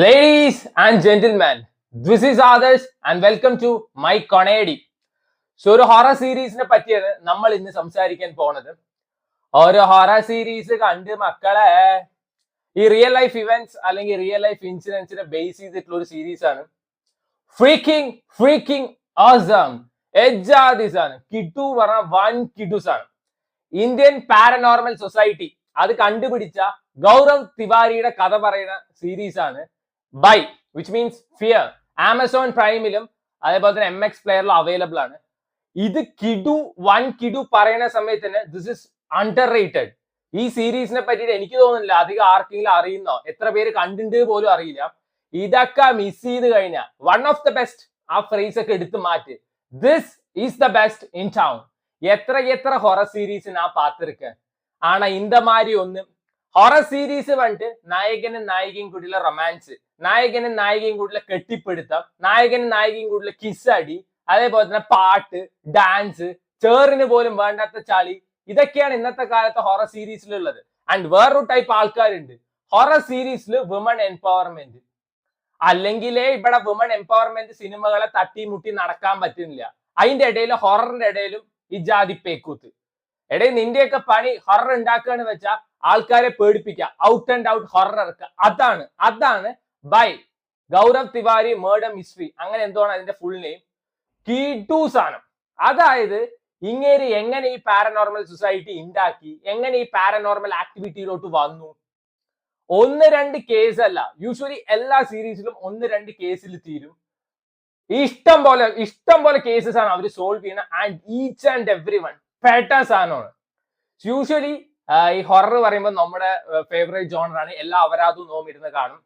Ladies and gentlemen, this is Adarsh and welcome to my Comedy. So ഒരു horror സീരീസിനെ പറ്റിയാണ് നമ്മൾ ഇന്ന് സംസാരിക്കാൻ പോണത്. ഒരു ഹൊറർ സീരീസ് കണ്ട് മക്കളെ ഈ റിയൽ ലൈഫ് ഇവന്റ്സ് അല്ലെങ്കിൽ റിയൽ ലൈഫ് ഇൻസിഡൻസിനെ ബേസ് ചെയ്തിട്ടുള്ള ഒരു സീരീസ് ആണ്. Freaking awesome. എജാദിസ് ആണ്. കിട്ടു പറഞ്ഞ വൺ കിഡുസ് ആണ്. ഇന്ത്യൻ പാരനോർമൽ സൊസൈറ്റി അത് കണ്ടുപിടിച്ച ഗൗരവ് തിവാരിയുടെ കഥ പറയുന്ന സീരീസ് ആണ് Bhay, which means fear. Amazon പ്രൈമിലും അതേപോലെ തന്നെ MX പ്ലെയറിലും അവൈലബിൾ ആണ്. ഇത് വൺ കിഡു പറയുന്ന സമയത്ത് തന്നെ ദിസ് ഇസ് അണ്ടർ റേറ്റഡ്. ഈ സീരീസിനെ പറ്റിയിട്ട് എനിക്ക് തോന്നുന്നില്ല അധികം ആർക്കെങ്കിലും അറിയുന്നോ, എത്ര പേര് കണ്ടിട്ട് പോലും അറിയില്ല. ഇതൊക്കെ മിസ് ചെയ്ത് കഴിഞ്ഞാൽ വൺ ഓഫ് ദ ബെസ്റ്റ്, ആ ഫ്രേസ് ഒക്കെ എടുത്ത് മാറ്റി, this is the best in town. എത്ര ഹൊറർ സീരീസ് ഞാൻ பார்த்திருக்கேன். ஆனா இந்த மாதிரி ஒண்ணு ஹொரர் சீரீஸ் வந்துட்டு നായകനും നായികയും കൂടിയുള്ള റൊമാൻസ്, നായകനും നായികയും കൂടിയുള്ള കെട്ടിപ്പിടുത്തം, നായകനും നായികയും കൂടിയുള്ള കിസ് അടി, അതേപോലെ തന്നെ പാട്ട്, ഡാൻസ്, ചേറിന് പോലും വേണ്ടാത്ത ചളി, ഇതൊക്കെയാണ് ഇന്നത്തെ കാലത്തെ ഹൊറർ സീരീസിലുള്ളത്. ആൻഡ് വേറൊരു ടൈപ്പ് ആൾക്കാരുണ്ട് ഹൊറർ സീരീസിൽ വിമൺ എംപവർമെന്റ്. അല്ലെങ്കിലേ ഇവിടെ വിമൺ എംപവർമെന്റ് സിനിമകളെ തട്ടിമുട്ടി നടക്കാൻ പറ്റുന്നില്ല. അതിന്റെ ഇടയിൽ ഹൊററിന്റെ ഇടയിലും ഈ ജാതി പേക്കൂത്ത്. എടേ നിന്റെയൊക്കെ പണി ഹൊറർ ഉണ്ടാക്കുകയെന്ന് വെച്ചാൽ ആൾക്കാരെ പേടിപ്പിക്കുക, ഔട്ട് ആൻഡ് ഔട്ട് ഹൊറർ ഇറക്കുക. അതാണ് by Gaurav Tiwari murder mystery, അങ്ങനെ എന്താണ് അതിന്റെ ഫുൾ നെയിം. കീടു സാധനം. അതായത് ഇങ്ങേര് എങ്ങനെ ഈ പാരനോർമൽ സൊസൈറ്റി ഉണ്ടാക്കി, എങ്ങനെ ഈ പാരനോർമൽ ആക്ടിവിറ്റിയിലോട്ട് വന്നു. ഒന്ന് രണ്ട് കേസ് അല്ല, യൂഷ്വലി എല്ലാ സീരീസിലും ഒന്ന് രണ്ട് കേസിൽ തീരും. ഇഷ്ടം പോലെ കേസസ് ആണ് അവർ സോൾവ് ചെയ്യുന്നത്. And each and every one പെട്ട സാധനമാണ്. യൂഷ്വലി ഈ ഹൊറർ പറയുമ്പോൾ നമ്മുടെ ഫേവറേറ്റ് ജോണറാണ്. എല്ലാ അപരാധവും നോമിരുന്ന് കാണും.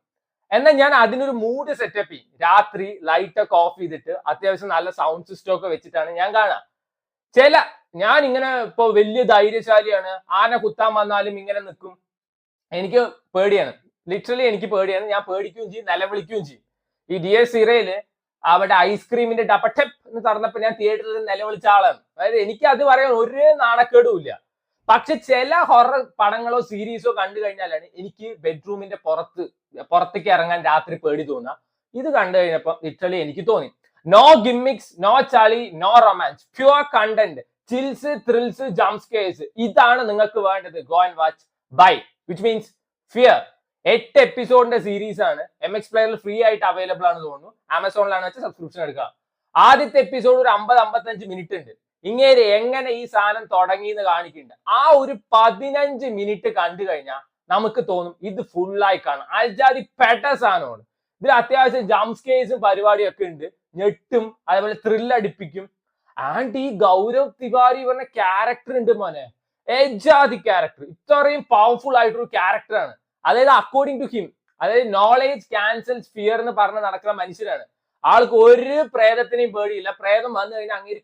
എന്നാൽ ഞാൻ അതിനൊരു മൂഡ് സെറ്റപ്പ് ചെയ്യും. രാത്രി ലൈറ്റ് ഒക്കെ ഓഫ് ചെയ്തിട്ട് അത്യാവശ്യം നല്ല സൗണ്ട് സിസ്റ്റം ഒക്കെ വെച്ചിട്ടാണ് ഞാൻ കാണാം. ഞാൻ ഇങ്ങനെ ഇപ്പൊ വലിയ ധൈര്യശാലിയാണ്, ആന കുത്താൻ വന്നാലും ഇങ്ങനെ നിൽക്കും. എനിക്ക് പേടിയാണ്, ലിറ്ററലി എനിക്ക് പേടിയാണ്. ഞാൻ പേടിക്കുകയും ചെയ്യും, നിലവിളിക്കുകയും ചെയ്യും. ഈ DS സീറയില് അവിടെ ഐസ്ക്രീമിന്റെ ഡപ്പട്ടപ്പ് എന്ന് പറഞ്ഞപ്പോ ഞാൻ തിയേറ്ററിൽ നിലവിളിച്ച ആളാണ്. അതായത് എനിക്ക് അത് പറയാൻ ഒരു നാണക്കേടും ഇല്ല. പക്ഷെ ചില ഹൊറർ പടങ്ങളോ സീരീസോ കണ്ടു കഴിഞ്ഞാലാണ് എനിക്ക് ബെഡ്റൂമിന്റെ പുറത്തേക്ക് ഇറങ്ങാൻ രാത്രി പേടി തോന്നുക. ഇത് കണ്ടു കഴിഞ്ഞപ്പോ ലിറ്ററലി എനിക്ക് തോന്നി, നോ ഗിമ്മിക്സ്, നോ ചളി, no romance, pure content, chills, thrills, jumpscares. ഇതാണ് നിങ്ങൾക്ക് വേണ്ടത്. Go and watch Bhay, which means fear. 8 എപ്പിസോഡിന്റെ സീരീസ് ആണ്. MX പ്ലെയറിൽ ഫ്രീ ആയിട്ട് അവൈലബിൾ ആണ് തോന്നുന്നു. ആമസോണിലാണ് വെച്ചാൽ സബ്സ്ക്രിപ്ഷൻ എടുക്കുക. ആദ്യത്തെ എപ്പിസോഡ് ഒരു 50-55 മിനിറ്റ് ഉണ്ട്. ഇങ്ങനെ എങ്ങനെ ഈ സാധനം തുടങ്ങിയെന്ന് കാണിക്കുന്നുണ്ട്. ആ ഒരു 15 മിനിറ്റ് കണ്ടു കഴിഞ്ഞാൽ നമുക്ക് തോന്നും ഇത് ഫുള്ളായി കാണാം. അജാതി പെട്ട സാധനമാണ്. ഇതിൽ അത്യാവശ്യം ജംസ്കേഴ്സും പരിപാടിയും ഒക്കെ ഉണ്ട്. ഞെട്ടും, അതേപോലെ ത്രില്ലടിപ്പിക്കും. ആൻഡ് ഈ ഗൗരവ് തിവാരി പറഞ്ഞ ക്യാരക്ടർ ഉണ്ട് മോനെ, എജാതി ക്യാരക്ടർ. ഇത്രയും പവർഫുൾ ആയിട്ടൊരു ക്യാരക്ടറാണ്. അതായത് അക്കോർഡിംഗ് ടു ഹിം, അതായത് നോളേജ് ക്യാൻസൽസ് ഫിയർ എന്ന് പറഞ്ഞ് നടക്കുന്ന മനുഷ്യനാണ്. ആൾക്ക് ഒരു പ്രേതത്തിനെയും പേടിയില്ല. പ്രേതം വന്നു കഴിഞ്ഞാൽ അങ്ങനെ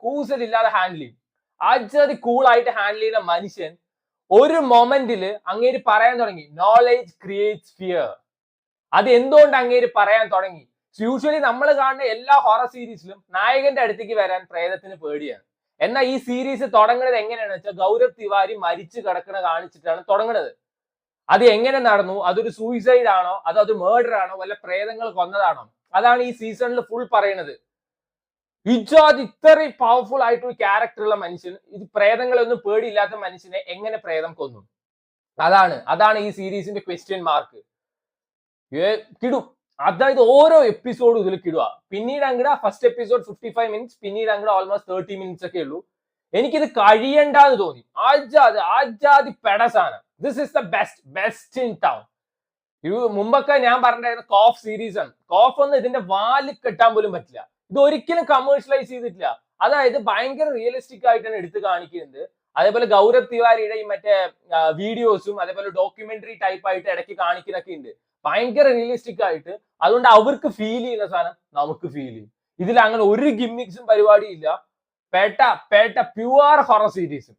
കൂസലില്ലാതെ ഹാൻഡിൽ ചെയ്യും. അജാതി കൂളായിട്ട് ഹാൻഡിൽ ചെയ്യുന്ന മനുഷ്യൻ ഒരു മൊമെന്റില് അങ്ങേര് പറയാൻ തുടങ്ങി, നോളേജ് ക്രിയേറ്റ്സ് ഫിയർ. അത് എന്തുകൊണ്ട് അങ്ങേര് പറയാൻ തുടങ്ങി? യൂഷ്വലി നമ്മൾ കാണുന്ന എല്ലാ ഹൊറർ സീരീസിലും നായകന്റെ അടുത്തേക്ക് വരാൻ പ്രേതത്തിന് പേടിയാണ്. എന്നാൽ ഈ സീരീസ് തുടങ്ങുന്നത് എങ്ങനെയാണെന്ന് വെച്ചാൽ ഗൗരവ് തിവാരി മരിച്ചു കിടക്കണ കാണിച്ചിട്ടാണ് തുടങ്ങുന്നത്. അത് എങ്ങനെ നടന്നു, അതൊരു സൂയിസൈഡ് ആണോ, അത് മേർഡർ ആണോ, വല്ല പ്രേതങ്ങൾ കൊന്നതാണോ, അതാണ് ഈ സീസണിൽ ഫുൾ പറയുന്നത്. ഇത്രയും പവർഫുൾ ആയിട്ടൊരു ക്യാരക്ടർ ഉള്ള മനുഷ്യൻ, ഇത് പ്രേതങ്ങളൊന്നും പേടിയില്ലാത്ത മനുഷ്യനെ എങ്ങനെ പ്രേതം കൊന്നു? അതാണ് ഈ സീരീസിന്റെ ക്വസ്റ്റ്യൻ മാർക്ക്. കിടും. അതായത് ഓരോ എപ്പിസോഡും ഇതിൽ കിടുക. പിന്നീട് അങ്ങോട്ട് ഫസ്റ്റ് എപ്പിസോഡ് 55 മിനിറ്റ്സ്, പിന്നീട് അങ്ങോട്ട് ഓൾമോസ്റ്റ് 30 മിനിറ്റ്സ് ഒക്കെ ഉള്ളൂ. എനിക്കിത് കഴിയണ്ടെന്ന് തോന്നി. ആജാതി പെടസാണ്. This is the best in town. മുമ്പൊക്കെ ഞാൻ പറഞ്ഞിരുന്ന കോഫ് സീരീസ് ആണ്. കോഫ് ഒന്നും ഇതിന്റെ വാല് കെട്ടാൻ പോലും പറ്റില്ല. ഇത് ഒരിക്കലും കമേഴ്ഷ്യലൈസ് ചെയ്തിട്ടില്ല. അതായത് ഭയങ്കര റിയലിസ്റ്റിക് ആയിട്ടാണ് എടുത്ത് കാണിക്കുന്നത്. അതേപോലെ ഗൗരവ് തിവാരിയുടെ ഈ മറ്റേ വീഡിയോസും അതേപോലെ ഡോക്യുമെന്ററി ടൈപ്പ് ആയിട്ട് ഇടയ്ക്ക് കാണിക്കുന്നൊക്കെ ഉണ്ട്. ഭയങ്കര റിയലിസ്റ്റിക് ആയിട്ട്. അതുകൊണ്ട് അവർക്ക് ഫീൽ ചെയ്യുന്ന സാധനം നമുക്ക് ഫീൽ ചെയ്യും. ഇതിൽ അങ്ങനെ ഒരു ഗിമ്മിക്സും പരിപാടിയും ഇല്ല. പേട്ട പ്യുവർ ഹൊറർ സീരീസ്.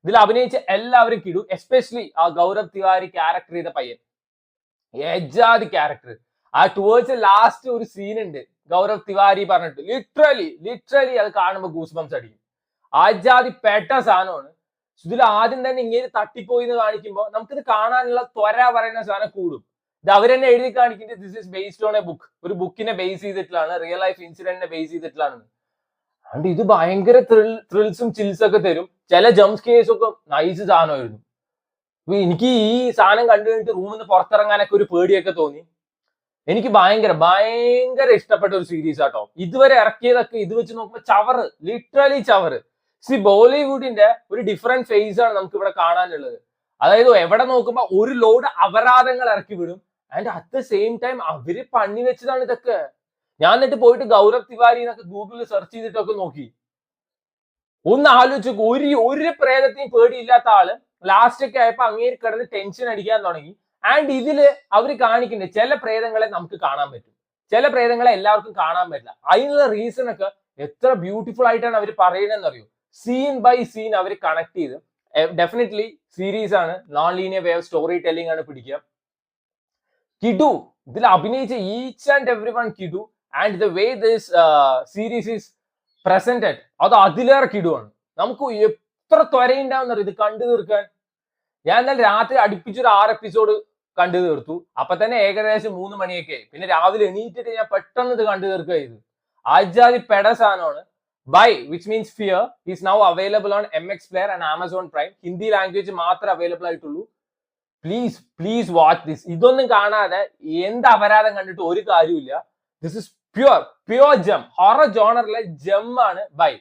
ഇതിൽ അഭിനയിച്ച എല്ലാവരും കിടു. എസ്പെഷ്യലി ആ ഗൗരവ് തിവാരി ക്യാരക്ടർ ചെയ്ത പയ്യൻ, എജാതി ക്യാരക്ടർ. ആ ടുവേർഡ്സ് ലാസ്റ്റ് ഒരു സീൻ ഉണ്ട് ഗൗരവ് തിവാരി പറഞ്ഞിട്ട്, ലിറ്ററലി അത് കാണുമ്പോൾ ഗൂസ് ബംസ് അടിക്കും. ആജാതി പെട്ട സാധനമാണ്. ഇതിൽ ആദ്യം തന്നെ ഇങ്ങനെ തട്ടിപ്പോയി എന്ന് കാണിക്കുമ്പോൾ നമുക്കിത് കാണാനുള്ള ത്വര പറയുന്ന സാധനം കൂടും. ഇത് അവർ തന്നെ എഴുതി കാണിക്കുന്നത് this is based on A book, ഒരു ബുക്കിനെ ബേസ് ചെയ്തിട്ടുള്ളതാണ്, റിയൽ ലൈഫ് ഇൻസിഡന്റിനെ ബേസ് ചെയ്തിട്ടുള്ളതാണ്. അതുകൊണ്ട് ഇത് ഭയങ്കര ത്രിൽസും ചിൽസും ഒക്കെ തരും. ചില ജംപ് സ്കെയർസ് ഒക്കെ നൈസ് സാധനമായിരുന്നു. എനിക്ക് ഈ സാധനം കണ്ടു കഴിഞ്ഞിട്ട് റൂമിൽ നിന്ന് പുറത്തിറങ്ങാനൊക്കെ ഒരു പേടിയൊക്കെ തോന്നി. എനിക്ക് ഭയങ്കര ഇഷ്ടപ്പെട്ട ഒരു സീരീസ് ആട്ടോ. ഇതുവരെ ഇറക്കിയതൊക്കെ ഇത് വെച്ച് നോക്കുമ്പോൾ ചവറ്, ലിറ്ററലി ചവറ്. ബോളിവുഡിന്റെ ഒരു ഡിഫറെന്റ് ഫേസ് ആണ് നമുക്ക് ഇവിടെ കാണാനുള്ളത്. അതായത് എവിടെ നോക്കുമ്പോ ഒരു ലോഡ് അപരാധങ്ങൾ ഇറക്കി വിടും, and at the same time അവര് പണി വെച്ചതാണ് ഇതൊക്കെ. ഞാൻ എന്നിട്ട് പോയിട്ട് ഗൗരവ് തിവാരി എന്നൊക്കെ ഗൂഗിളിൽ സെർച്ച് ചെയ്തിട്ടൊക്കെ നോക്കി. ഒന്ന് ആലോചിച്ചു, ഒരു പ്രേതത്തെയും പേടിയില്ലാത്ത ആള് ലാസ്റ്റ് ഒക്കെ ആയപ്പോ അങ്ങേര് കിടന്ന് ടെൻഷൻ അടിക്കാൻ തുടങ്ങി. ആൻഡ് ഇതില് അവര് കാണിക്കുന്നത് ചില പ്രേതങ്ങളെ നമുക്ക് കാണാൻ പറ്റും, ചില പ്രേതങ്ങളെ എല്ലാവർക്കും കാണാൻ പറ്റില്ല. അതിനുള്ള റീസൺ ഒക്കെ എത്ര ബ്യൂട്ടിഫുൾ ആയിട്ടാണ് അവർ പറയുന്നതെന്ന് അറിയോ? സീൻ ബൈ സീൻ അവർ കണക്ട് ചെയ്ത്. ഡെഫിനറ്റ്ലി സീരീസ് ആണ്, non linear way of storytelling ആണ് പിടിക്കുക. കിഡു ഇതിൽ അഭിനയിച്ച ഈച്ച് ആൻഡ് എവ്രി വൺ കിഡു, and the way this series is presented അത് അതിലേറെ കിടുവാണ്. നമുക്ക് എത്ര ത്വരയുണ്ടാവുന്ന ഇത് കണ്ടു തീർക്കാൻ. ഞാൻ എന്നാൽ രാത്രി അടുപ്പിച്ചൊരു 6 എപ്പിസോഡ് കണ്ടു തീർത്തു. അപ്പൊ തന്നെ ഏകദേശം 3 മണിയൊക്കെ. പിന്നെ രാവിലെ എണീറ്റിട്ട് ഞാൻ പെട്ടെന്ന് ഇത് കണ്ടു തീർക്കുക ചെയ്തു. ആജാതി പെട സാധനമാണ്. By which means fear is now available on MX Player and Amazon Prime. Hindi language മാത്രമേ അവൈലബിൾ ആയിട്ടുള്ളൂ. Please watch this. ഇതൊന്നും കാണാതെ എന്ത് അപരാധം കണ്ടിട്ട് ഒരു കാര്യമില്ല. This is pure gem, horror ജോണറിലെ ജം ആണ് ബൈ.